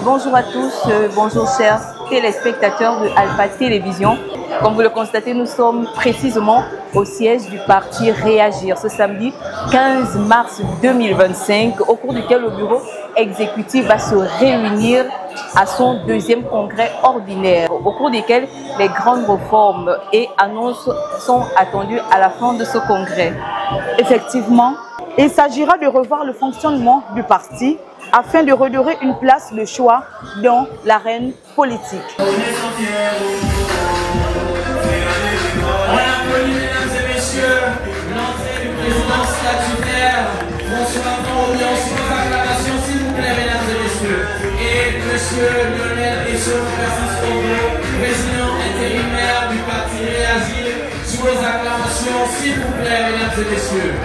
Bonjour à tous, bonjour chers téléspectateurs de Alpha Télévision. Comme vous le constatez, nous sommes précisément au siège du parti Réagir ce samedi 15 mars 2025, au cours duquel le bureau exécutif va se réunir à son deuxième congrès ordinaire, au cours duquel les grandes réformes et annonces sont attendues à la fin de ce congrès. Effectivement, il s'agira de revoir le fonctionnement du parti afin de redorer une place de choix dans l'arène politique. On applaudit, mesdames et messieurs, l'entrée du président statutaire, François Maurian, sur vos acclamations, s'il vous plaît, mesdames et messieurs. Et monsieur Lionel Francisco, président intérimaire du parti Réagir, sur les acclamations, s'il vous plaît, mesdames et messieurs.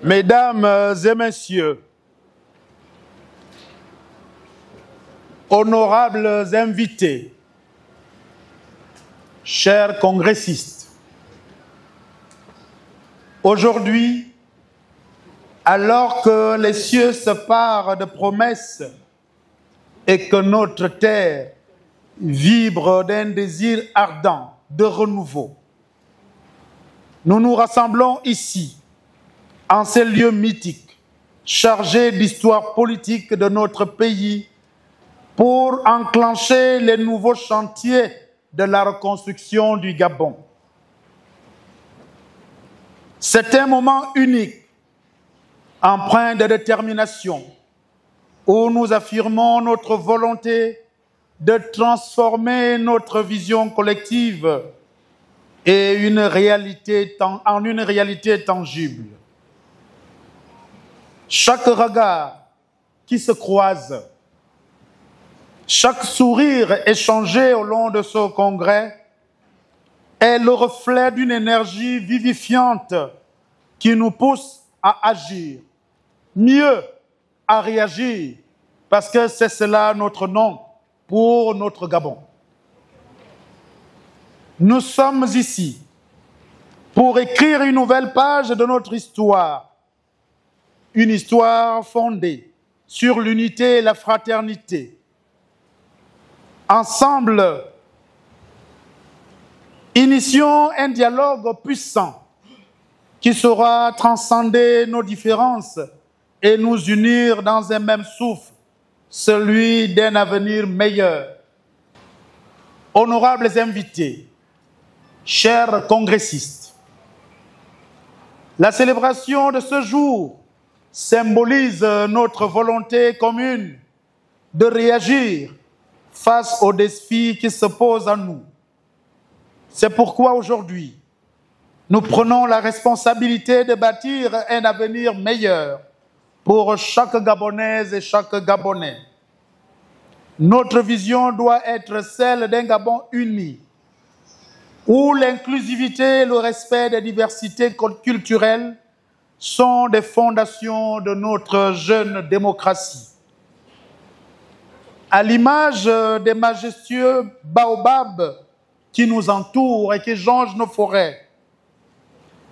Mesdames et messieurs, honorables invités, chers congressistes, aujourd'hui, alors que les cieux se parent de promesses et que notre terre vibre d'un désir ardent de renouveau, nous nous rassemblons ici, en ces lieux mythiques, chargés d'histoire politique de notre pays, pour enclencher les nouveaux chantiers de la reconstruction du Gabon. C'est un moment unique, empreint de détermination, où nous affirmons notre volonté de transformer notre vision collective et en une réalité tangible. Chaque regard qui se croise, chaque sourire échangé au long de ce congrès est le reflet d'une énergie vivifiante qui nous pousse à agir, mieux à réagir, parce que c'est cela notre nom pour notre Gabon. Nous sommes ici pour écrire une nouvelle page de notre histoire, une histoire fondée sur l'unité et la fraternité. Ensemble, initions un dialogue puissant qui saura transcender nos différences et nous unir dans un même souffle, celui d'un avenir meilleur. Honorables invités, chers congressistes, la célébration de ce jour symbolise notre volonté commune de réagir face aux défis qui se posent à nous. C'est pourquoi aujourd'hui, nous prenons la responsabilité de bâtir un avenir meilleur pour chaque Gabonaise et chaque Gabonais. Notre vision doit être celle d'un Gabon uni, où l'inclusivité et le respect des diversités culturelles sont des fondations de notre jeune démocratie. À l'image des majestueux baobabs qui nous entourent et qui jonchent nos forêts,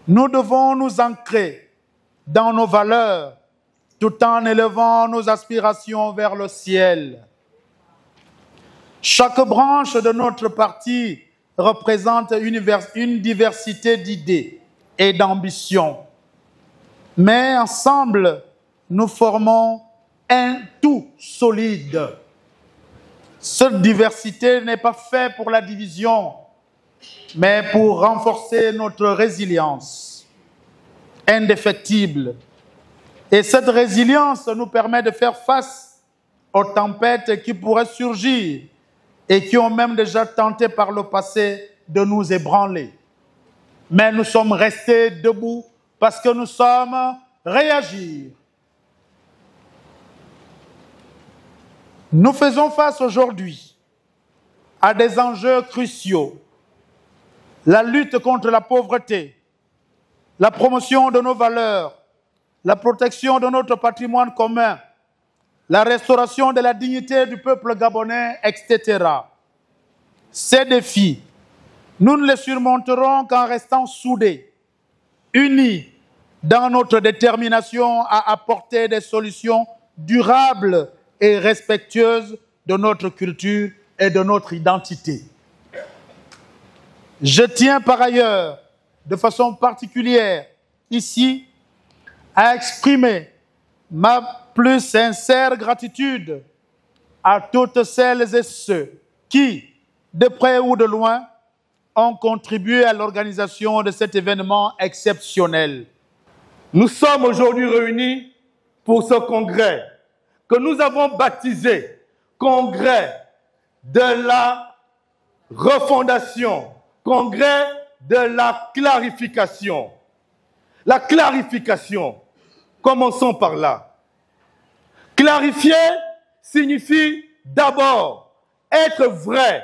nous devons nous ancrer dans nos valeurs tout en élevant nos aspirations vers le ciel. Chaque branche de notre parti représente une diversité d'idées et d'ambitions. Mais ensemble, nous formons un tout solide. Cette diversité n'est pas faite pour la division, mais pour renforcer notre résilience indéfectible. Et cette résilience nous permet de faire face aux tempêtes qui pourraient surgir et qui ont même déjà tenté par le passé de nous ébranler. Mais nous sommes restés debout parce que nous sommes réagir. Nous faisons face aujourd'hui à des enjeux cruciaux. La lutte contre la pauvreté, la promotion de nos valeurs, la protection de notre patrimoine commun, la restauration de la dignité du peuple gabonais, etc. Ces défis, nous ne les surmonterons qu'en restant soudés, unis dans notre détermination à apporter des solutions durables et respectueuses de notre culture et de notre identité. Je tiens par ailleurs, de façon particulière, ici, à exprimer ma plus sincère gratitude à toutes celles et ceux qui, de près ou de loin, ont contribué à l'organisation de cet événement exceptionnel. Nous sommes aujourd'hui réunis pour ce congrès que nous avons baptisé Congrès de la refondation, Congrès de la clarification. La clarification, commençons par là. Clarifier signifie d'abord être vrai,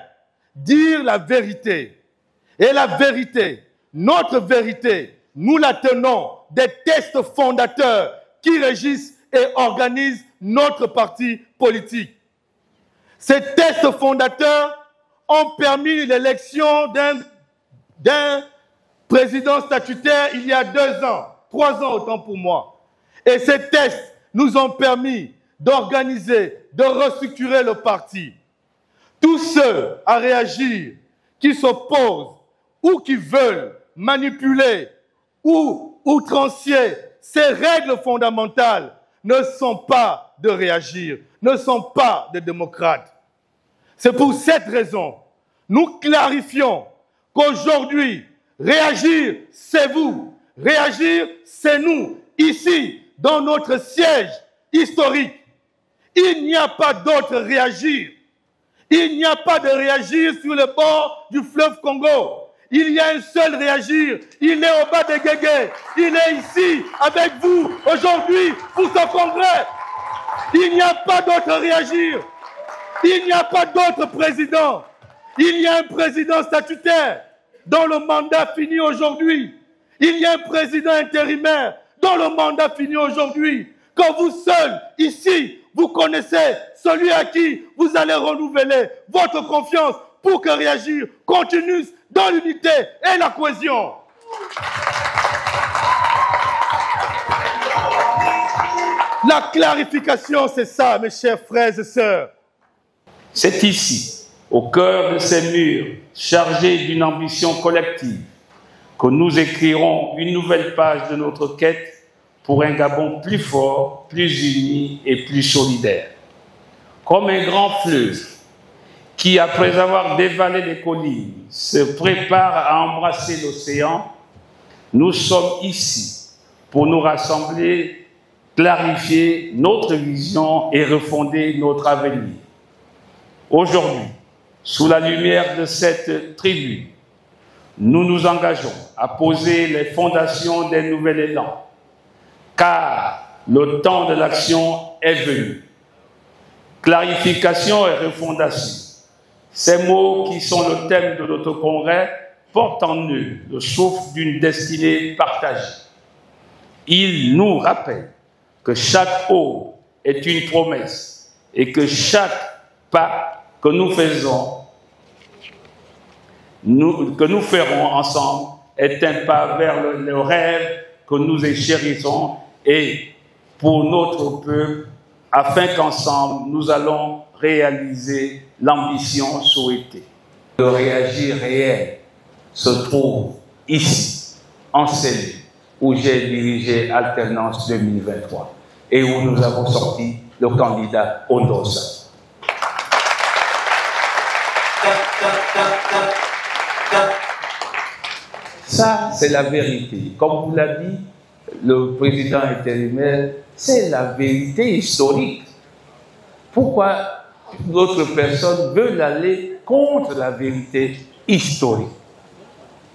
dire la vérité. Et la vérité, notre vérité, nous la tenons des textes fondateurs qui régissent et organisent notre parti politique. Ces textes fondateurs ont permis l'élection d'un président statutaire il y a 2 ans, 3 ans autant pour moi. Et ces textes nous ont permis d'organiser, de restructurer le parti. Tous ceux à réagir qui s'opposent ou qui veulent manipuler ou outrancier ces règles fondamentales ne sont pas de réagir, ne sont pas de démocrates. C'est pour cette raison, nous clarifions qu'aujourd'hui, réagir, c'est vous. Réagir, c'est nous, ici, dans notre siège historique. Il n'y a pas d'autre réagir. Il n'y a pas de réagir sur le bord du fleuve Congo. Il y a un seul réagir. Il est au bas des Guégués. Il est ici, avec vous, aujourd'hui, pour ce congrès. Il n'y a pas d'autre réagir. Il n'y a pas d'autre président. Il y a un président statutaire dont le mandat finit aujourd'hui. Il y a un président intérimaire dont le mandat finit aujourd'hui. Quand vous seul, ici, vous connaissez celui à qui vous allez renouveler votre confiance pour que Réagir continue dans l'unité et la cohésion. La clarification, c'est ça, mes chers frères et sœurs. C'est ici, au cœur de ces murs, chargés d'une ambition collective, que nous écrirons une nouvelle page de notre quête pour un Gabon plus fort, plus uni et plus solidaire. Comme un grand fleuve qui, après avoir dévalé les collines, se prépare à embrasser l'océan, nous sommes ici pour nous rassembler, clarifier notre vision et refonder notre avenir. Aujourd'hui, sous la lumière de cette tribune, nous nous engageons à poser les fondations d'un nouvel élan, car le temps de l'action est venu. Clarification et refondation. Ces mots qui sont le thème de notre congrès portent en eux le souffle d'une destinée partagée. Ils nous rappellent que chaque eau est une promesse et que chaque pas que nous ferons ensemble est un pas vers le rêve que nous chérissons et pour notre peuple, afin qu'ensemble nous allons réaliser l'ambition souhaitée. Le réagir réel se trouve ici, en Céline, où j'ai dirigé Alternance 2023 et où nous avons sorti le candidat Ondosa. Ça, c'est la vérité. Comme vous l'a dit le président intérimaire, c'est la vérité historique. Pourquoi d'autres personnes veulent aller contre la vérité historique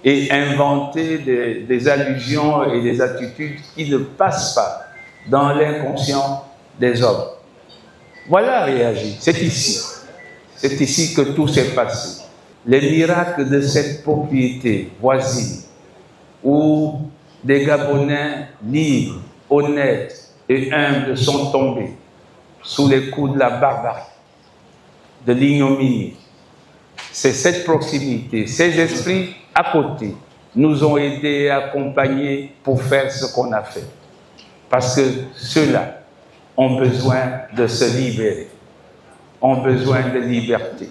et inventer des allusions et des attitudes qui ne passent pas dans l'inconscient des hommes? Voilà réagir. C'est ici. C'est ici que tout s'est passé. Les miracles de cette propriété voisine où des Gabonais libres, honnêtes et humbles sont tombés sous les coups de la barbarie, de l'ignominie. C'est cette proximité, ces esprits à côté nous ont aidés et accompagnés pour faire ce qu'on a fait. Parce que ceux-là ont besoin de se libérer, ont besoin de liberté.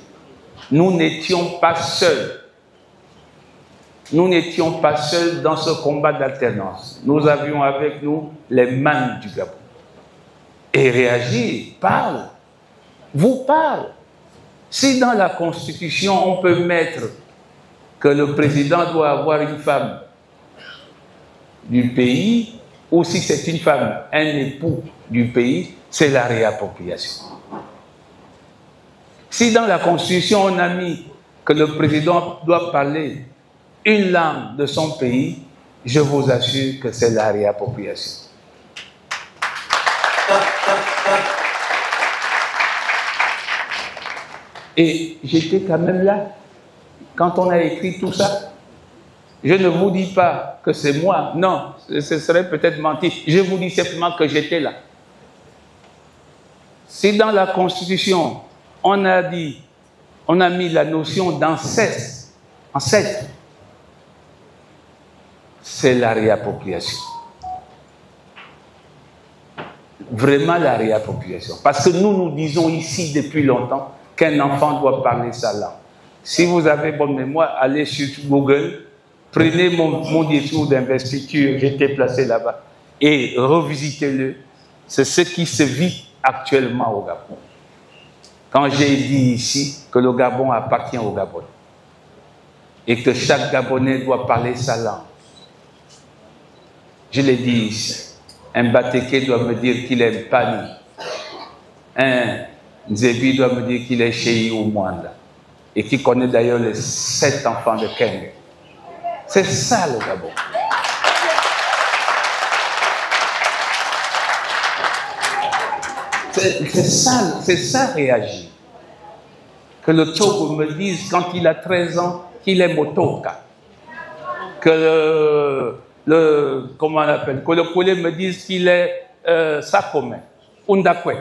Nous n'étions pas seuls. Nous n'étions pas seuls dans ce combat d'alternance. Nous avions avec nous les MAN du Gabon. Et réagir, parle, vous parle. Si dans la Constitution on peut mettre que le président doit avoir une femme du pays, ou si c'est une femme, un époux du pays, c'est la réappropriation. Si dans la Constitution on a mis que le président doit parler une langue de son pays, je vous assure que c'est la réappropriation. Et j'étais quand même là, quand on a écrit tout ça. Je ne vous dis pas que c'est moi, non, ce serait peut-être mentir. Je vous dis simplement que j'étais là. Si dans la Constitution, on a mis la notion d'ancêtre, c'est la réappropriation. Vraiment la réappropriation. Parce que nous disons ici depuis longtemps qu'un enfant doit parler sa langue. Si vous avez bonne mémoire, allez sur Google, prenez mon discours d'investiture, j'étais placé là-bas, et revisitez-le. C'est ce qui se vit actuellement au Gabon. Quand j'ai dit ici que le Gabon appartient au Gabon et que chaque Gabonais doit parler sa langue, je l'ai dit ici. Un Batéké doit me dire qu'il est Pani. Un Nzebi doit me dire qu'il est Chéi ou Mwanda. Et qui connaît d'ailleurs les 7 enfants de Keng. C'est ça le Gabon. C'est ça réagir. Que le Togo me dise quand il a 13 ans qu'il est Motoka. Que comment on appelle, que le Kole me dise qu'il est Sakome, Undakwe.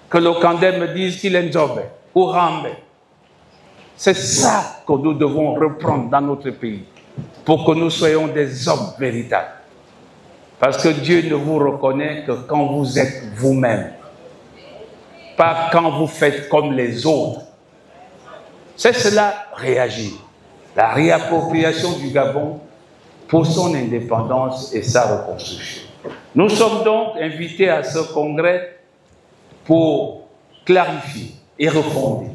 Que le Kandé me dise qu'il est Nzobe ou Rambe. C'est ça que nous devons reprendre dans notre pays pour que nous soyons des hommes véritables. Parce que Dieu ne vous reconnaît que quand vous êtes vous-même, pas quand vous faites comme les autres. C'est cela, réagir. La réappropriation du Gabon pour son indépendance et sa reconstruction. Nous sommes donc invités à ce congrès pour clarifier et refonder,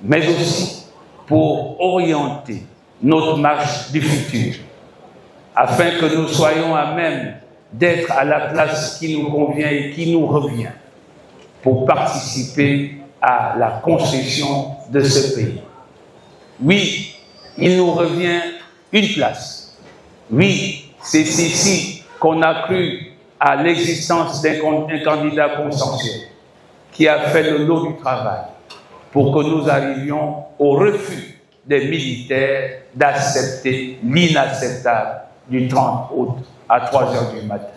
mais aussi pour orienter notre marche du futur, afin que nous soyons à même d'être à la place qui nous convient et qui nous revient, pour participer à la construction de ce pays. Oui, il nous revient une place. Oui, c'est ici qu'on a cru à l'existence d'un candidat consensuel qui a fait le lot du travail pour que nous arrivions au refus des militaires d'accepter l'inacceptable du 30 août à 3 heures du matin.